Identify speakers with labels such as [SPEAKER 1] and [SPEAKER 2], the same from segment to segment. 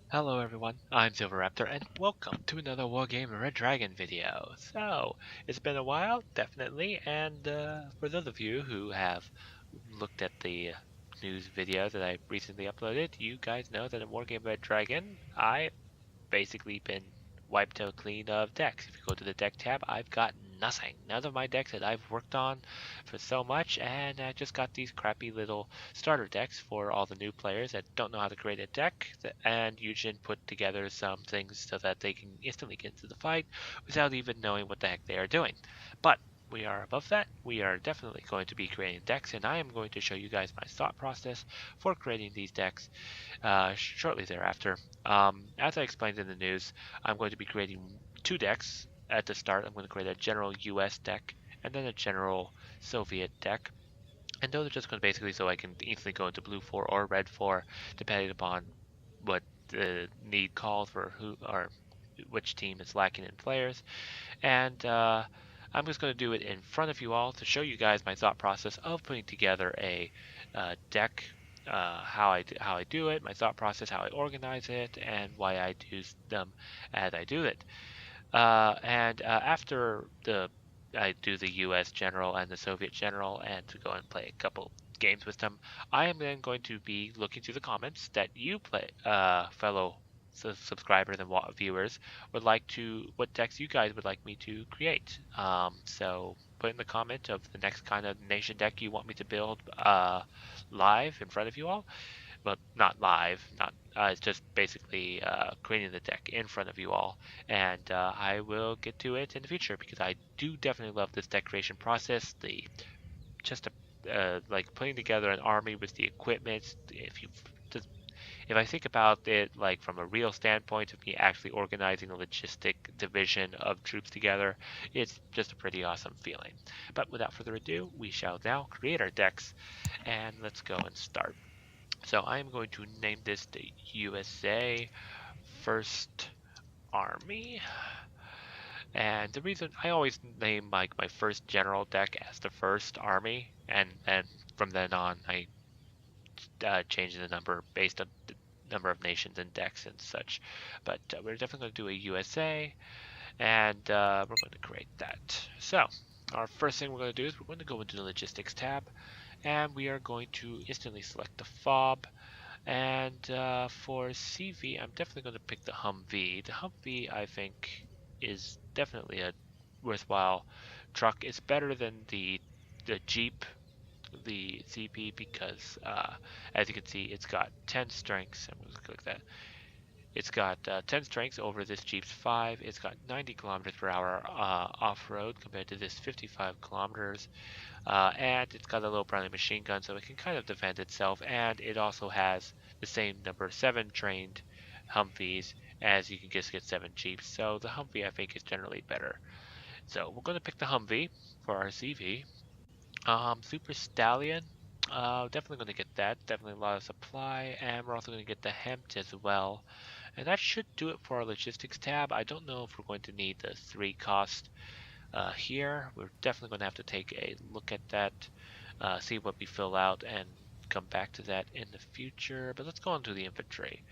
[SPEAKER 1] Hello everyone, I'm Silverraptor and welcome to another Wargame Red Dragon video. So, it's been a while, definitely, and for those of you who have looked at the news video that I recently uploaded, you guys know that in Wargame Red Dragon, I basically been wiped out clean of decks. If you go to the deck tab, I've got nothing. None of my decks that I've worked on for so much, and I just got these crappy little starter decks for all the new players that don't know how to create a deck, and you should put together some things so that they can instantly get into the fight without even knowing what the heck they are doing. But we are above that. We are definitely going to be creating decks, and I am going to show you guys my thought process for creating these decks shortly thereafter. As I explained in the news, I'm going to be creating two decks at the start. I'm going to create a general US deck and then a general Soviet deck. And those are just going to basically so I can easily go into blue 4 or red 4, depending upon what the need calls for who or which team is lacking in players. And I'm just going to do it in front of you all to show you guys my thought process of putting together a deck, how I do it, my thought process, how I organize it, and why I do them as I do it. After I do the U.S. General and the Soviet General, and to go and play a couple games with them, I am then going to be looking through the comments that you play, fellow subscribers and viewers would like to, what decks you guys would like me to create. So put in the comment of the next kind of nation deck you want me to build live in front of you all, well, not live, not it's just basically creating the deck in front of you all, and I will get to it in the future because I do definitely love this deck creation process. The just like putting together an army with the equipment. If I think about it like from a real standpoint of me actually organizing a logistic division of troops together, it's just a pretty awesome feeling. But without further ado, we shall now create our decks, and let's go and start. So I am going to name this the USA First Army. And the reason I always name my first general deck as the First Army, and from then on I change the number based on the number of nations and decks and such. But we're definitely going to do a USA, and we're going to create that. So our first thing we're going to do is we're going to go into the Logistics tab, and we are going to instantly select the FOB. And for CV, I'm definitely going to pick the Humvee. The Humvee, I think, is definitely a worthwhile truck. It's better than the Jeep, the CP, because as you can see, it's got 10 strengths. I'm going to click that. It's got 10 strengths over this Jeep's 5. It's got 90 kilometers per hour off-road compared to this 55 kilometers. And it's got a low primary machine gun, so it can kind of defend itself. And it also has the same number 7 trained Humvees as you can just get 7 Jeeps. So the Humvee, I think, is generally better. So we're going to pick the Humvee for our CV. Super Stallion, definitely going to get that. Definitely a lot of supply. And we're also going to get the Hempt as well. And that should do it for our logistics tab. I don't know if we're going to need the 3 cost here. We're definitely going to have to take a look at that, see what we fill out, and come back to that in the future. But let's go on to the infantry.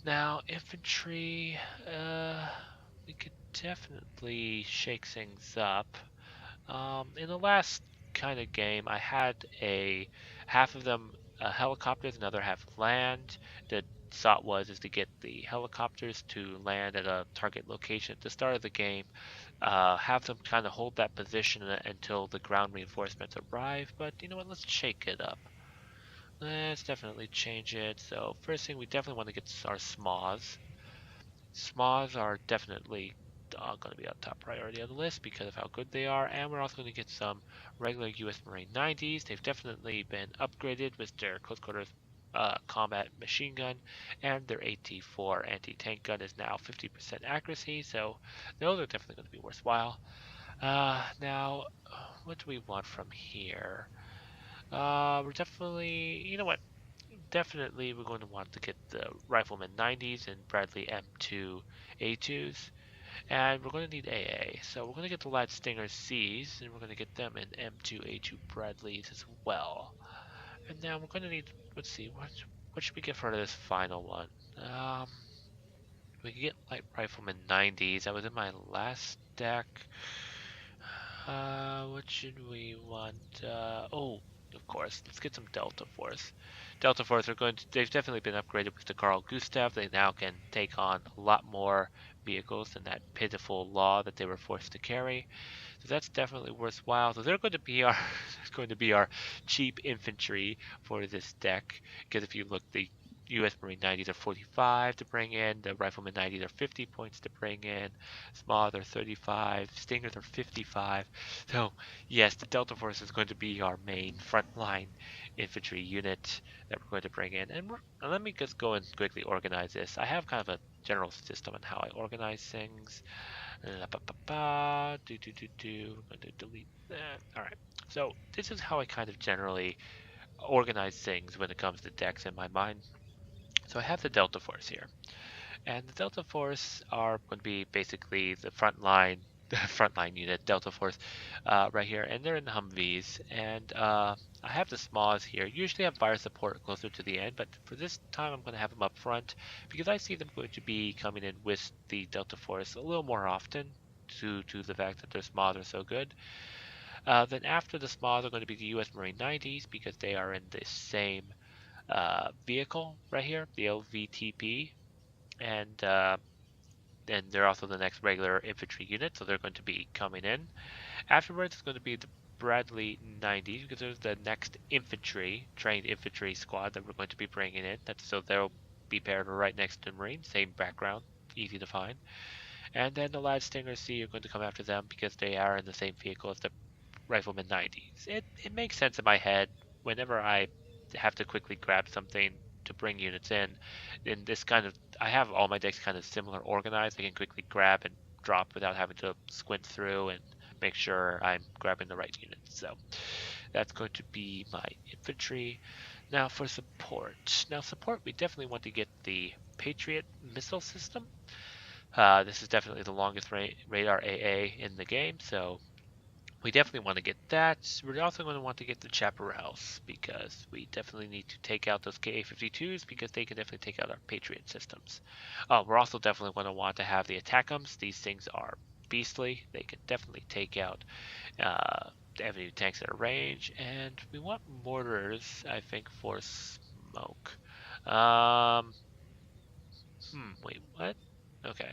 [SPEAKER 1] Now, infantry, we could definitely shake things up. In the last kind of game, I had a half of them helicopters, another half land. The thought was is to get the helicopters to land at a target location at the start of the game, have them kind of hold that position until the ground reinforcements arrive. But you know what? Let's shake it up. Let's definitely change it. So first thing, we definitely want to get our SMAs. SMAs are definitely going to be on top priority on the list because of how good they are, and we're also going to get some regular U.S. Marine 90s. They've definitely been upgraded with their close quarters combat machine gun, and their AT-4 anti-tank gun is now 50% accuracy, so those are definitely going to be worthwhile. Now, what do we want from here? We're definitely, you know what? Definitely we're going to want to get the Rifleman 90s and Bradley M2 A2s. And we're going to need AA. So we're going to get the Light Stinger Cs, and we're going to get them in M2A2 Bradleys as well. And now we're going to need, let's see, what should we get for this final one? Um, we can get light rifleman 90s. That was in my last deck. What should we want? Oh, of course, let's get some Delta Force. Delta Force are they've definitely been upgraded with the Carl Gustav. They now can take on a lot more vehicles than that pitiful law that they were forced to carry. So that's definitely worthwhile. So they're going to be our going to be our cheap infantry for this deck. Because if you look, the U.S. Marine 90s are 45 to bring in. The Rifleman 90s are 50 points to bring in. Small are 35. Stingers are 55. So yes, the Delta Force is going to be our main frontline infantry unit that we're going to bring in. And let me just go and quickly organize this. I have kind of a general system on how I organize things. La, ba, ba, ba, do, do, do, do. I'm going to delete that. All right. So this is how I kind of generally organize things when it comes to decks in my mind. So I have the Delta Force here, and the Delta Force are going to be basically the the frontline unit, Delta Force, right here, and they're in Humvees. And I have the Smas here. Usually I have fire support closer to the end, but for this time I'm going to have them up front because I see them going to be coming in with the Delta Force a little more often due to the fact that their Smas are so good. Then after the Smas are going to be the U.S. Marine 90s because they are in the same vehicle right here, the LVTP, and they're also the next regular infantry unit, so they're going to be coming in. Afterwards, it's going to be the Bradley 90s because there's the next trained infantry squad that we're going to be bringing in. So they'll be paired right next to Marine, same background, easy to find. And then the Lad Stinger C are going to come after them because they are in the same vehicle as the Rifleman 90s. It makes sense in my head whenever I have to quickly grab something to bring units in this kind of, I have all my decks kind of similar organized. I can quickly grab and drop without having to squint through and make sure I'm grabbing the right units. So that's going to be my infantry. Now for support. Now support, we definitely want to get the Patriot missile system. This is definitely the longest radar AA in the game, so we definitely want to get that. We're also going to want to get the Chaparrals because we definitely need to take out those KA-52s because they can definitely take out our Patriot systems. We're also definitely going to want to have the Attackums. These things are beastly. They can definitely take out the enemy tanks at a range. And we want mortars, I think, for smoke. Um, wait, what? Okay.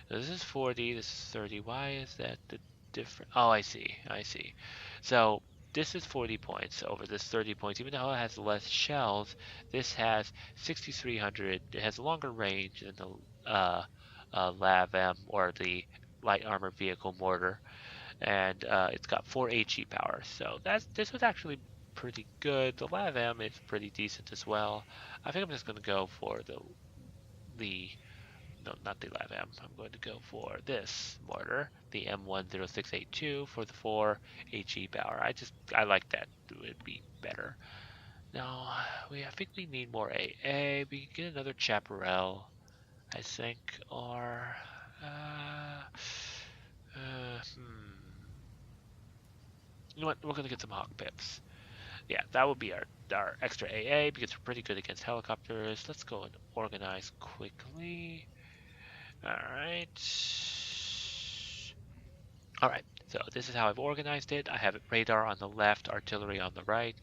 [SPEAKER 1] So this is 40, this is 30. Why is that the different? Oh, I see. I see. So this is 40 points over this 30 points. Even though it has less shells, this has 6,300. It has a longer range than the LAV-M or the light armor vehicle mortar, and it's got 4 HE power. So this was actually pretty good. The LAV-M is pretty decent as well. I think I'm just going to go for the no, not the live M. I'm going to go for this mortar, the M10682 for the 4 HE power. I like that. It would be better. Now, I think we need more AA. We can get another Chaparral, I think, or, uh, you know what? We're going to get some Hawk Pips. Yeah, that would be our extra AA because we're pretty good against helicopters. Let's go and organize quickly. Alright. Alright, so this is how I've organized it. I have radar on the left, artillery on the right.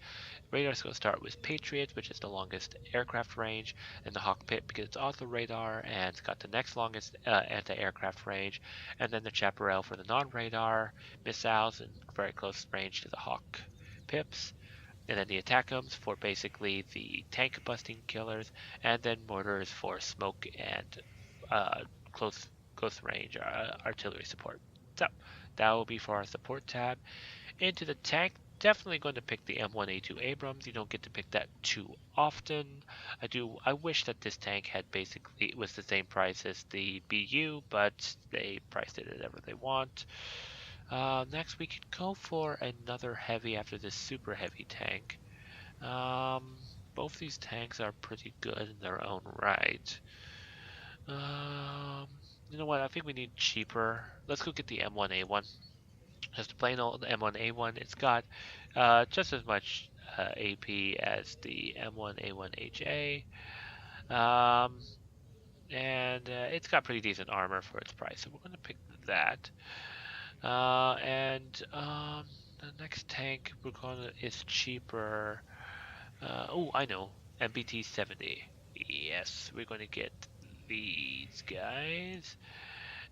[SPEAKER 1] Radar is going to start with Patriot, which is the longest aircraft range, and the Hawk Pit because it's also radar and it's got the next longest anti-aircraft range, and then the Chaparral for the non-radar missiles and very close range to the Hawk Pips. And then the Attackums for basically the tank busting killers, and then mortars for smoke and uh, close range artillery support. So that will be for our support tab. Into the tank, definitely going to pick the M1A2 Abrams. You don't get to pick that too often. I wish that this tank had basically it was the same price as the BU, but they priced it at whatever they want. Next, we could go for another heavy after this super heavy tank. Both these tanks are pretty good in their own right. Um, you know what? I think we need cheaper. Let's go get the M1A1. Just a plain old M1A1. It's got just as much AP as the M1A1HA. and it's got pretty decent armor for its price, so we're going to pick that. The next tank we're gonna is cheaper. Oh, I know, MBT 70. Yes, we're going to get these guys.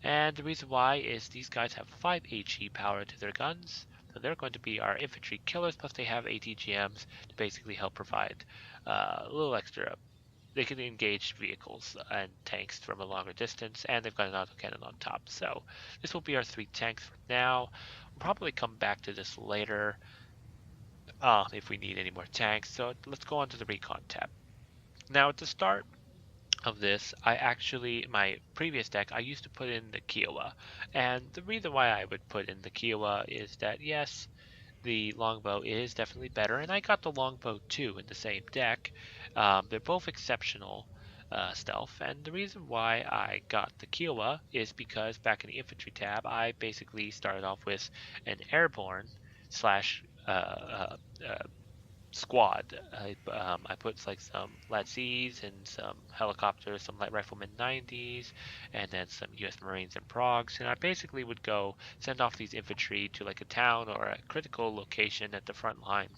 [SPEAKER 1] And the reason why is these guys have 5 HE power to their guns. So they're going to be our infantry killers, plus they have ATGMs to basically help provide a little extra. They can engage vehicles and tanks from a longer distance, and they've got an autocannon on top. So this will be our 3 tanks for now. We'll probably come back to this later if we need any more tanks. So let's go on to the recon tab. Now at the start of this, my previous deck, I used to put in the Kiowa. And the reason why I would put in the Kiowa is that, yes, the longbow is definitely better, and I got the longbow too in the same deck. They're both exceptional stealth, and the reason why I got the Kiowa is because back in the infantry tab, I basically started off with an airborne slash squad. I put like some LATCs and some helicopters, some light riflemen 90s, and then some U.S. Marines and Progs. And I basically would go send off these infantry to like a town or a critical location at the front line.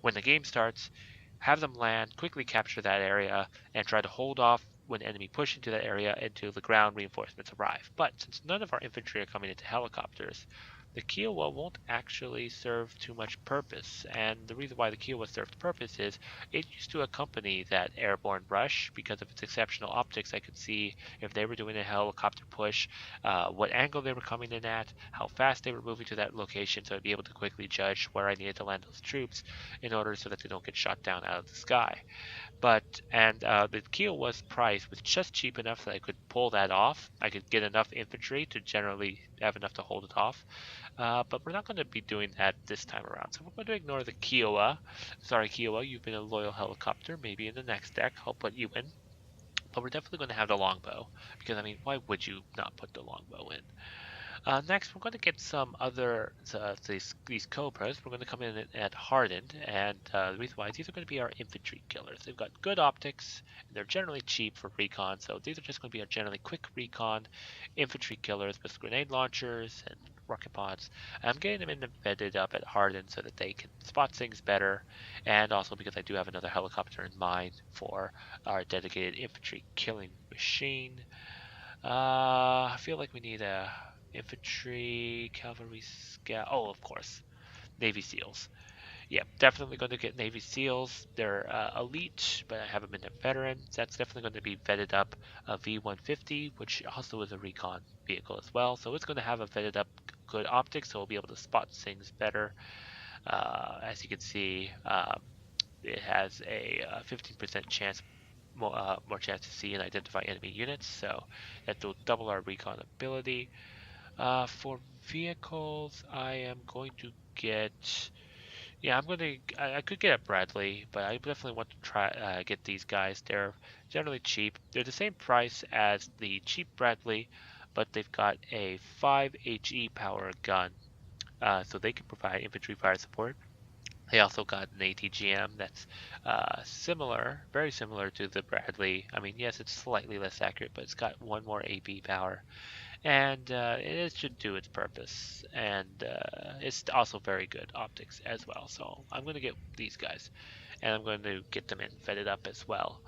[SPEAKER 1] When the game starts, have them land, quickly capture that area, and try to hold off when enemy push into that area until the ground reinforcements arrive. But since none of our infantry are coming into helicopters, the Kiowa won't actually serve too much purpose. And the reason why the Kiowa served purpose is it used to accompany that airborne rush because of its exceptional optics. I could see if they were doing a helicopter push, what angle they were coming in at, how fast they were moving to that location, so I'd be able to quickly judge where I needed to land those troops in order so that they don't get shot down out of the sky. The Kiowa's price was just cheap enough that I could pull that off. I could get enough infantry to generally have enough to hold it off. But we're not going to be doing that this time around. So we're going to ignore the Kiowa. Sorry, Kiowa, you've been a loyal helicopter. Maybe in the next deck, I'll put you in. But we're definitely going to have the longbow. Because, I mean, why would you not put the longbow in? Next, we're going to get some other these Cobras. We're going to come in at Hardened, and the reason why is these are going to be our infantry killers. They've got good optics, and they're generally cheap for recon, so these are just going to be our generally quick recon infantry killers with grenade launchers and rocket pods. I'm getting them embedded up at Hardened so that they can spot things better, and also because I do have another helicopter in mind for our dedicated infantry killing machine. I feel like we need a infantry, cavalry, scout. Oh, of course, Navy SEALs. Yeah, definitely going to get Navy SEALs. They're elite, but I haven't been a veteran. That's definitely going to be vetted up a V150, which also is a recon vehicle as well. So it's going to have a vetted up good optics, so we'll be able to spot things better. As you can see, it has a 15% chance more chance to see and identify enemy units, so that will double our recon ability. For vehicles, I am going to get. Yeah, I could get a Bradley, but I definitely want to try get these guys. They're generally cheap. They're the same price as the cheap Bradley, but they've got a 5 HE power gun, so they can provide infantry fire support. They also got an ATGM that's similar, very similar to the Bradley. I mean, yes, it's slightly less accurate, but it's got one more AP power, and it should do its purpose. And it's also very good optics as well. So I'm going to get these guys, and I'm going to get them in vetted up as well.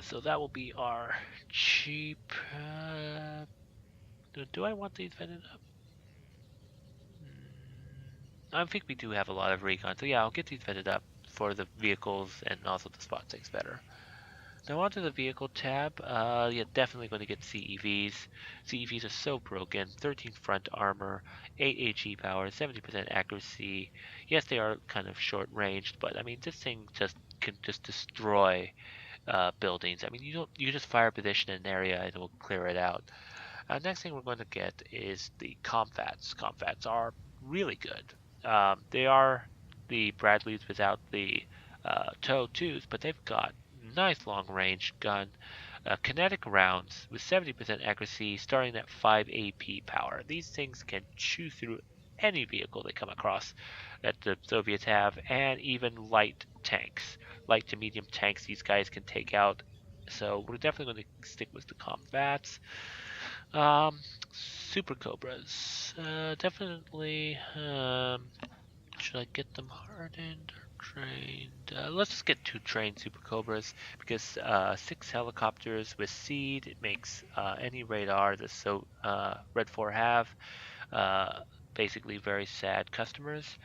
[SPEAKER 1] So that will be our cheap. Do I want these vetted up? I think we do have a lot of recon, so yeah, I'll get these vetted up for the vehicles and also the spot things better. Now onto the vehicle tab. Yeah, definitely going to get CEVs. CEVs are so broken. 13 front armor, 8 HE power, 70% accuracy. Yes, they are kind of short ranged, but I mean this thing just can just destroy buildings. I mean you just fire position an area and it will clear it out. Next thing we're going to get is the Comfats. Comfats are really good. They are the Bradleys without the tow twos, but they've got nice long range gun, kinetic rounds with 70% accuracy, starting at 5 AP power. These things can chew through any vehicle they come across that the Soviets have, and even light tanks. Light to medium tanks, these guys can take out So we're definitely going to stick with the combats. Um, Super Cobras. Definitely. Should I get them hardened or trained? Let's just get 2 trained Super Cobras because 6 helicopters with seed, it makes any radar that Red 4 have basically very sad customers,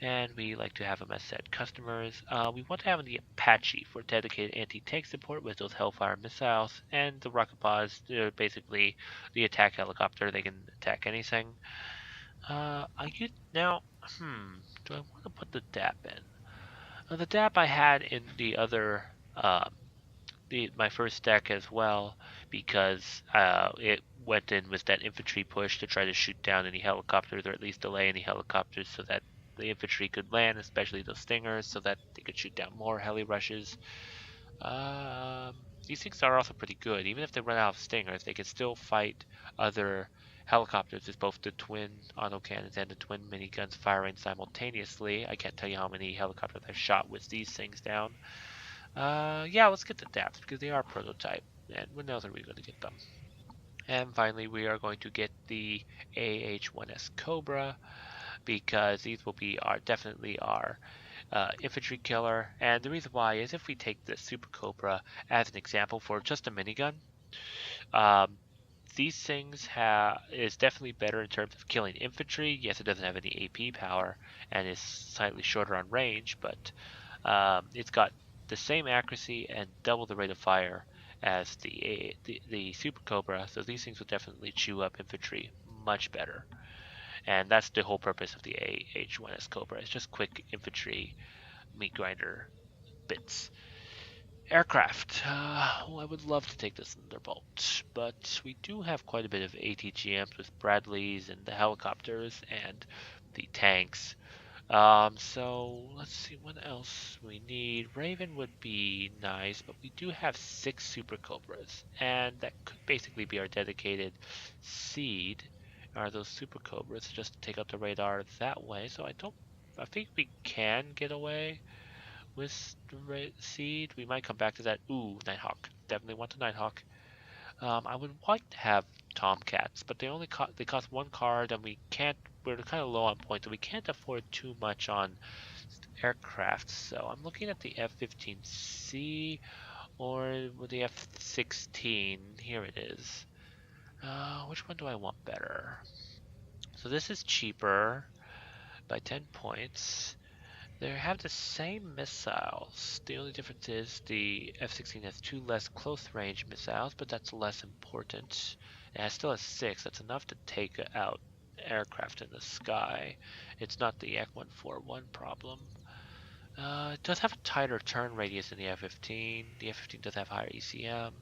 [SPEAKER 1] and we like to have them as sad customers. We want to have the Apache for dedicated anti-tank support with those Hellfire missiles, and the rocket pods, they're basically the attack helicopter. They can attack anything. I could now. Do I want to put the DAP in? The DAP I had in the other, my first deck as well, because it went in with that infantry push to try to shoot down any helicopters, or at least delay any helicopters, so that the infantry could land, especially those stingers, so that they could shoot down more heli rushes. Um, these things are also pretty good. Even if they run out of stingers, they can still fight other helicopters with both the twin autocannons and the twin miniguns firing simultaneously. I can't tell you how many helicopters I've shot with these things down. Yeah, let's get the DAPs because they are prototype, and when else are we going to get them? And finally, we are going to get the AH-1S Cobra because these will be definitely our infantry killer. And the reason why is if we take the Super Cobra as an example for just a minigun, um, these things is definitely better in terms of killing infantry. Yes, it doesn't have any AP power and is slightly shorter on range, but it's got the same accuracy and double the rate of fire as the Super Cobra. So these things will definitely chew up infantry much better. And that's the whole purpose of the AH-1S Cobra. It's just quick infantry meat grinder bits. Aircraft. Well, I would love to take the Thunderbolt, but we do have quite a bit of ATGMs with Bradleys and the helicopters and the tanks. So let's see what else we need. Raven would be nice, but we do have 6 Super Cobras, and that could basically be our dedicated seed. Are those Super Cobras just to take out the radar that way? So I think we can get away with the seed. We might come back to that. Ooh, Nighthawk. Definitely want the Nighthawk. I would like to have Tomcats, but they cost 1 card, and we're kind of low on points, so we can't afford too much on aircraft. So I'm looking at the F-15C or the F-16. Here it is. Which one do I want better? So this is cheaper by 10 points. They have the same missiles. The only difference is the F-16 has 2 less close-range missiles, but that's less important. It still has 6. That's enough to take out aircraft in the sky. It's not the Yak-141 problem. It does have a tighter turn radius than the F-15. The F-15 does have higher ECM.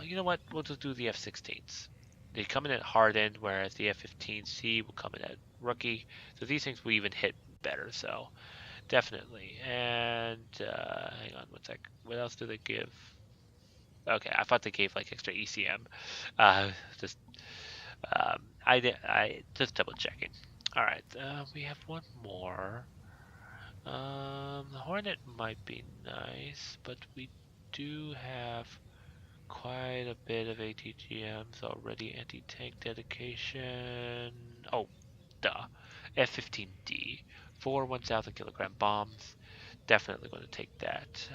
[SPEAKER 1] You know what? We'll just do the F-16s. They come in at hardened, whereas the F-15C will come in at rookie. So these things will even hit better. So definitely. And hang on one sec. What else do they give? Okay, I thought they gave like extra ECM. Uh, just I just double checking. All right, we have one more. The Hornet might be nice, but we do have quite a bit of ATGMs already. Anti-tank dedication. Oh, duh. F-15D. 4 1,000 kilogram bombs. Definitely going to take that.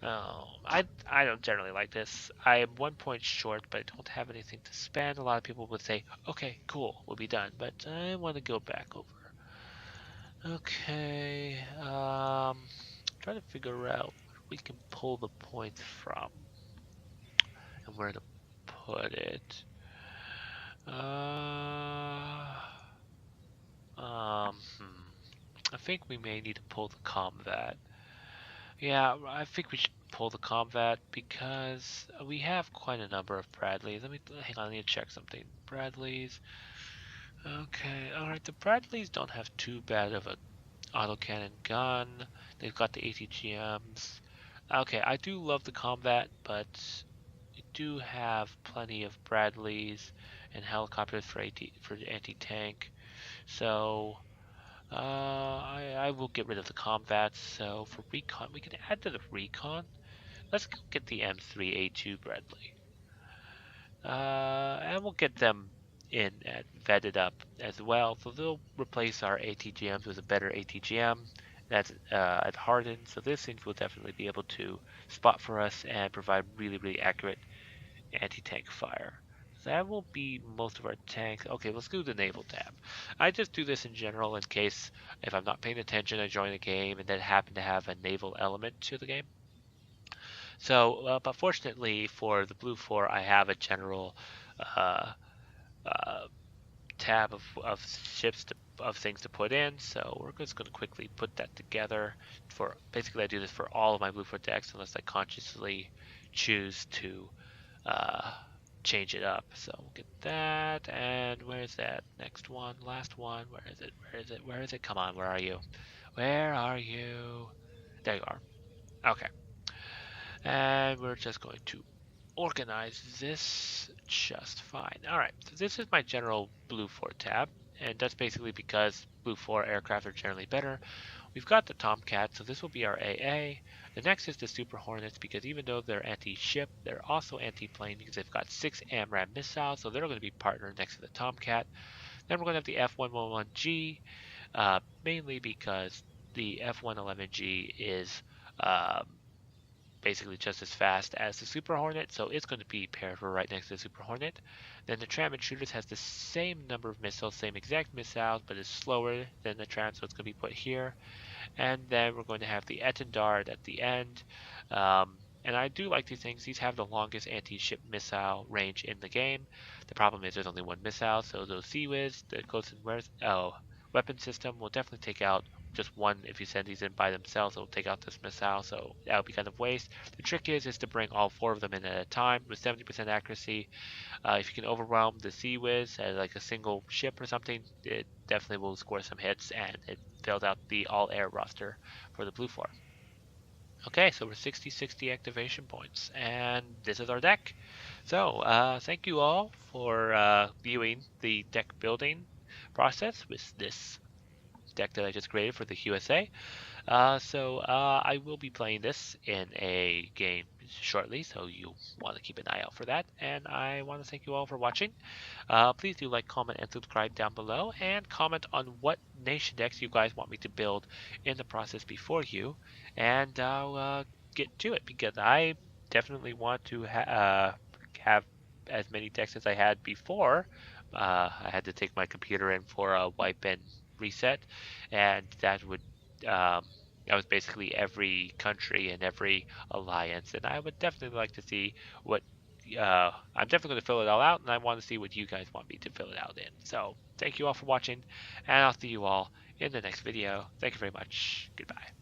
[SPEAKER 1] I don't generally like this. I am 1 point short, but I don't have anything to spend. A lot of people would say, okay, cool, we'll be done. But I want to go back over. Okay, try to figure out where we can pull the points from and where to put it. I think we may need to pull the combat. Yeah, I think we should pull the combat because we have quite a number of Bradleys. Hang on, I need to check something. Bradleys. Okay, alright, the Bradleys don't have too bad of a autocannon gun. They've got the ATGMs. Okay, I do love the combat, but we do have plenty of Bradleys and helicopters for anti-tank. So I will get rid of the combat. So for recon, we can add to the recon. Let's go get the M3A2 Bradley. And we'll get them in and vetted up as well. So they'll replace our ATGMs with a better ATGM that's at hardened. So this thing will definitely be able to spot for us and provide really, really accurate anti-tank fire. So that will be most of our tanks. Okay, let's do the naval tab. I just do this in general in case if I'm not paying attention, I join a game and then happen to have a naval element to the game. So, but fortunately for the blue 4, I have a general uh, uh, tab of ships of things to put in. So we're just going to quickly put that together. For basically, I do this for all of my blue 4 decks unless I consciously choose to uh, change it up. So we'll get that. And where's that next one? Last one. Where is it? Where is it? Where is it? Come on, where are you? Where are you? There you are. Okay. And we're just going to organize this just fine. All right, so this is my general Blue 4 tab, and that's basically because Blue 4 aircraft are generally better. We've got the Tomcat, so this will be our AA. The next is the Super Hornets, because even though they're anti-ship, they're also anti-plane because they've got 6 AMRAAM missiles, so they're going to be partnered next to the Tomcat. Then we're going to have the F111G, mainly because the F111G is um, basically just as fast as the Super Hornet, so it's going to be paired right next to the Super Hornet. Then the Tram Intruders has the same number of missiles, same exact missiles, but is slower than the Tram, so it's going to be put here. And then we're going to have the Etendard at the end. And I do like these things. These have the longest anti-ship missile range in the game. The problem is there's only one missile, so those Sea-Wiz, the close and weapon system will definitely take out just one. If you send these in by themselves, it'll take out this missile, so that would be kind of waste. The trick is to bring all 4 of them in at a time with 70% accuracy. If you can overwhelm the Sea-Wiz as like a single ship or something, it definitely will score some hits, and it fills out the all-air roster for the blue 4. Okay, so we're 60 activation points, and this is our deck. So, thank you all for viewing the deck building process with this deck that I just created for the USA. I will be playing this in a game shortly, so you want to keep an eye out for that. And I want to thank you all for watching. Please do like, comment, and subscribe down below, and comment on what nation decks you guys want me to build in the process before you, and I'll get to it because I definitely want to have as many decks as I had before. I had to take my computer in for a wipe and reset, and that would that was basically every country and every alliance, and I would definitely like to see what I'm definitely going to fill it all out, and I want to see what you guys want me to fill it out in. So thank you all for watching, and I'll see you all in the next video. Thank you very much. Goodbye.